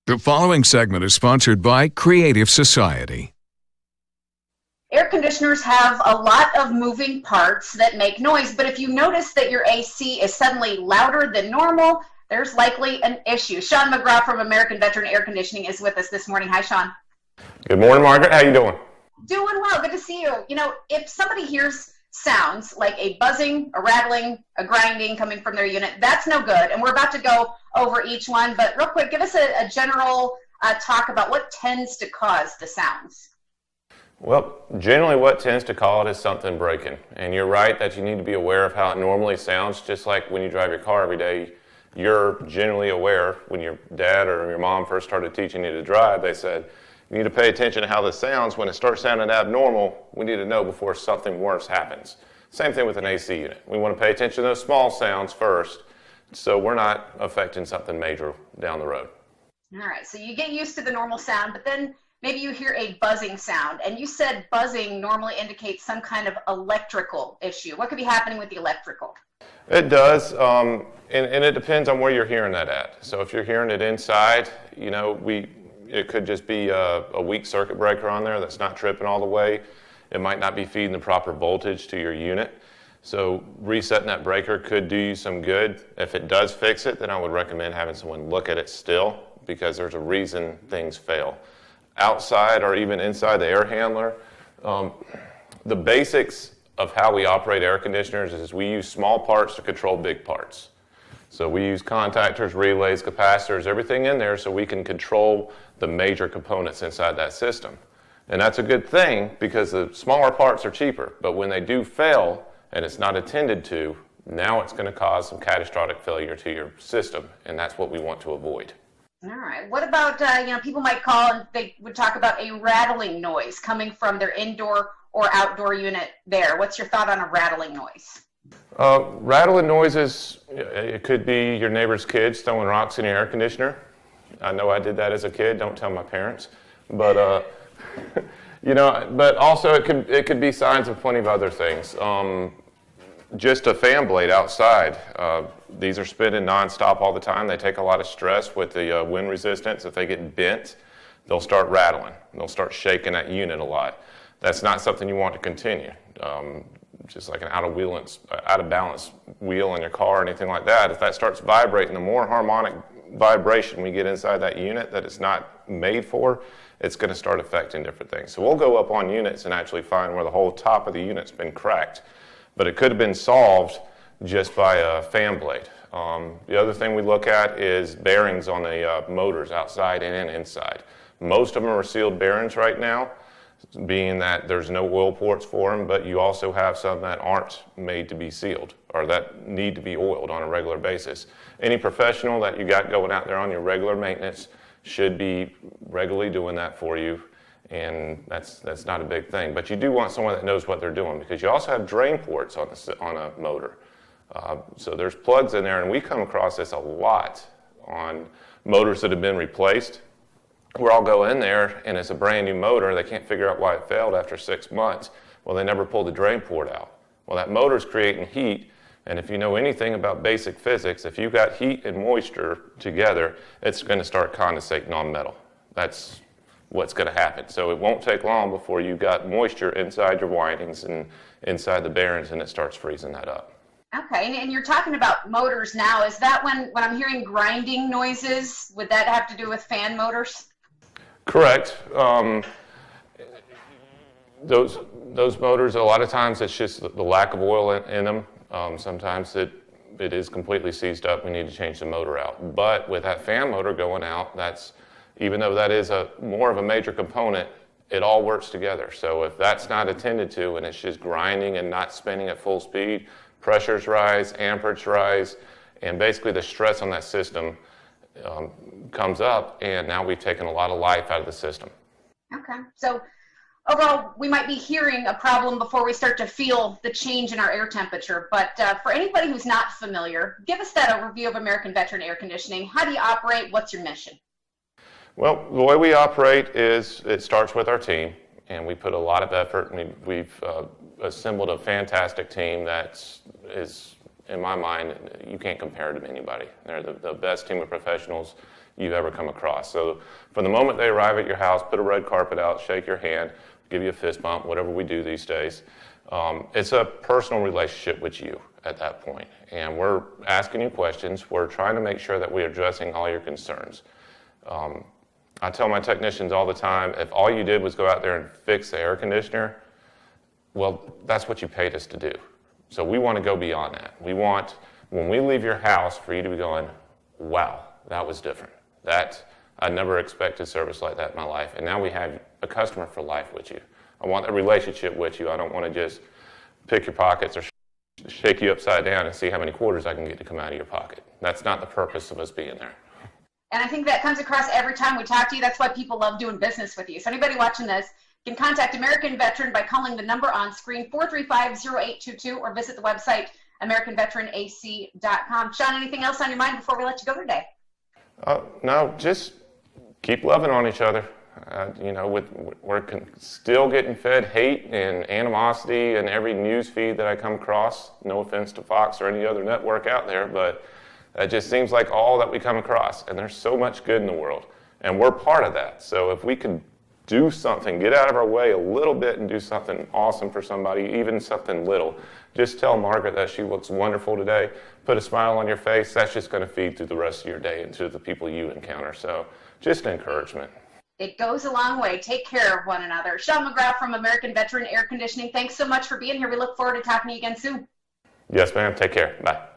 The following segment is sponsored by Creative Society. Air conditioners have a lot of moving parts that make noise, but if you notice that your AC is suddenly louder than normal, there's likely an issue. Sean McGraw from American Veteran Air Conditioning is with us this morning. Hi, Sean. Good morning, Margaret. How you doing? Doing well. Good to see you. You know, if somebody hears sounds like a buzzing, a rattling, a grinding coming from their unit, that's no good. And we're about to go over each one, but real quick, give us a general talk about what tends to cause the sounds. Well, generally what tends to cause it is something breaking. And you're right that you need to be aware of how it normally sounds, just like when you drive your car every day. You're generally aware. When your dad or your mom first started teaching you to drive, they said, you need to pay attention to how this sounds. When it starts sounding abnormal, we need to know before something worse happens. Same thing with an AC unit. We want to pay attention to those small sounds first, so we're not affecting something major down the road. All right, so you get used to the normal sound, but then maybe you hear a buzzing sound, and you said buzzing normally indicates some kind of electrical issue. What could be happening with the electrical? It does, and it depends on where you're hearing that at. So if you're hearing it inside, you know, it could just be a weak circuit breaker on there that's not tripping all the way. It might not be feeding the proper voltage to your unit. So resetting that breaker could do you some good. If it does fix it, then I would recommend having someone look at it still, because there's a reason things fail. Outside or even inside the air handler, the basics of how we operate air conditioners is we use small parts to control big parts. So we use contactors, relays, capacitors, everything in there so we can control the major components inside that system. And that's a good thing because the smaller parts are cheaper, but when they do fail and it's not attended to, now it's going to cause some catastrophic failure to your system, and that's what we want to avoid. All right. What about, people might call and they would talk about a rattling noise coming from their indoor or outdoor unit there. What's your thought on a rattling noise? Rattling noises, it could be your neighbor's kids throwing rocks in your air conditioner. I know I did that as a kid, don't tell my parents. But, but also it could be signs of plenty of other things. Just a fan blade outside. These are spinning nonstop all the time. They take a lot of stress with the wind resistance. If they get bent, they'll start rattling. They'll start shaking that unit a lot. That's not something you want to continue. Just like an out of balance wheel in your car or anything like that, if that starts vibrating, the more harmonic vibration we get inside that unit that it's not made for, it's going to start affecting different things. So we'll go up on units and actually find where the whole top of the unit's been cracked. But it could have been solved just by a fan blade. The other thing we look at is bearings on the motors outside and inside. Most of them are sealed bearings right now, being that there's no oil ports for them, but you also have some that aren't made to be sealed or that need to be oiled on a regular basis. Any professional that you got going out there on your regular maintenance should be regularly doing that for you, and that's not a big thing. But you do want someone that knows what they're doing, because you also have drain ports on a motor. So there's plugs in there, and we come across this a lot on motors that have been replaced. Where I'll go in there and it's a brand new motor, they can't figure out why it failed after 6 months. Well, they never pulled the drain port out. Well, that motor's creating heat, and if you know anything about basic physics, if you've got heat and moisture together, it's going to start condensating on metal. That's what's going to happen. So it won't take long before you've got moisture inside your windings and inside the bearings, and it starts freezing that up. Okay, and you're talking about motors now. Is that when I'm hearing grinding noises, would that have to do with fan motors? Correct. Those motors, a lot of times it's just the lack of oil in them. Sometimes it is completely seized up. We need to change the motor out. But with that fan motor going out, even though that is more of a major component, it all works together. So if that's not attended to and it's just grinding and not spinning at full speed, pressures rise, amperage rise, and basically the stress on that system comes up, and now we've taken a lot of life out of the system. Okay, so overall, we might be hearing a problem before we start to feel the change in our air temperature. But for anybody who's not familiar, give us that overview of American Veteran Air Conditioning. How do you operate? What's your mission? Well, the way we operate is it starts with our team, and we put a lot of effort, and we've assembled a fantastic team that is, in my mind, you can't compare to anybody. They're the best team of professionals you've ever come across. So from the moment they arrive at your house, put a red carpet out, shake your hand, give you a fist bump, whatever we do these days. It's a personal relationship with you at that point. And we're asking you questions. We're trying to make sure that we're addressing all your concerns. I tell my technicians all the time, if all you did was go out there and fix the air conditioner, well, that's what you paid us to do. So we want to go beyond that. We want, when we leave your house, for you to be going, wow, that was different. I never expected service like that in my life. And now we have a customer for life with you. I want a relationship with you. I don't want to just pick your pockets or shake you upside down and see how many quarters I can get to come out of your pocket. That's not the purpose of us being there. And I think that comes across every time we talk to you. That's why people love doing business with you. So anybody watching this can contact American Veteran by calling the number on screen, 435-0822, or visit the website, AmericanVeteranAC.com. Sean, anything else on your mind before we let you go today? No, just keep loving on each other. We're still getting fed hate and animosity in every news feed that I come across. No offense to Fox or any other network out there, but it just seems like all that we come across. And there's so much good in the world, and we're part of that. So if we could do something, get out of our way a little bit and do something awesome for somebody, even something little. Just tell Margaret that she looks wonderful today. Put a smile on your face. That's just going to feed through the rest of your day and to the people you encounter. So just encouragement. It goes a long way. Take care of one another. Sean McGrath from American Veteran Air Conditioning, thanks so much for being here. We look forward to talking to you again soon. Yes, ma'am. Take care. Bye.